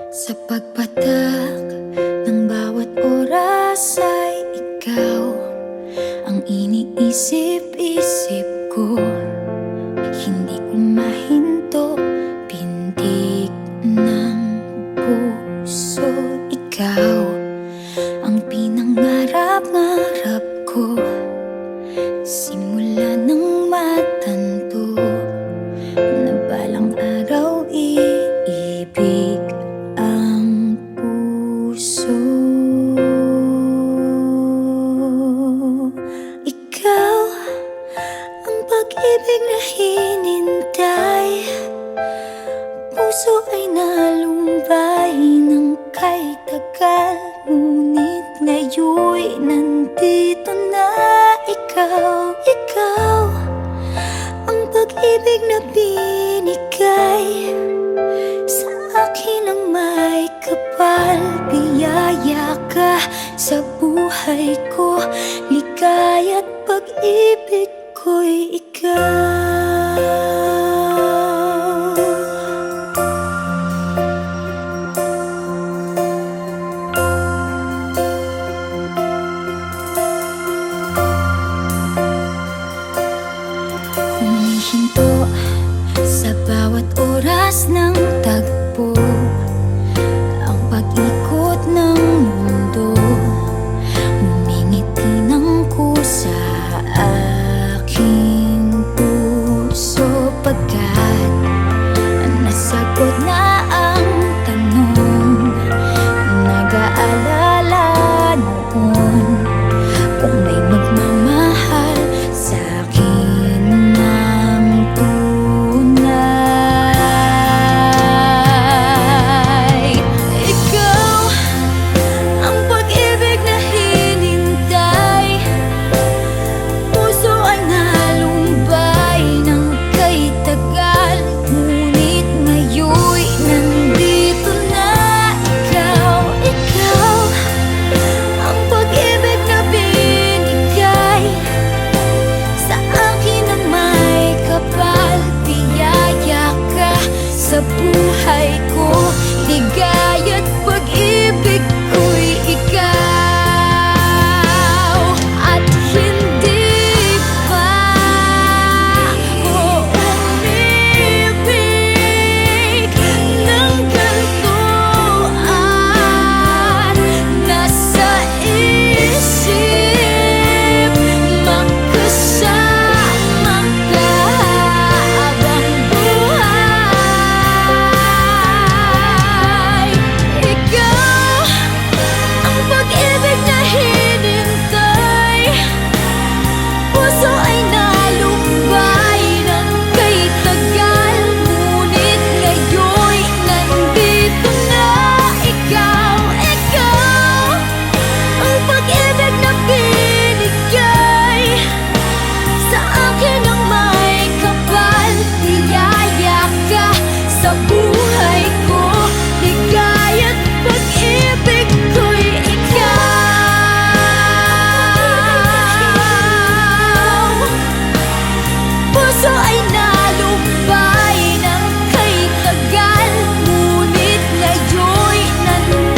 Sa pagpatak ng bawat oras ay ikaw ang iniisip-isip ko. Hindi ko mahinto, pintig ng puso. Ikaw ang pinangarap-ngarap ko, simula ng matanto na balang araw iibig ang puso. Ikaw ang pag-ibig na hinintay, puso ay nalumbay ng kay tagal. Ngunit ngayon'y nandito na ikaw. Ikaw ang pag-ibig na binigay sa akin ang may kapal. Biyaya ka sa buhay ko, ligaya't pag-ibig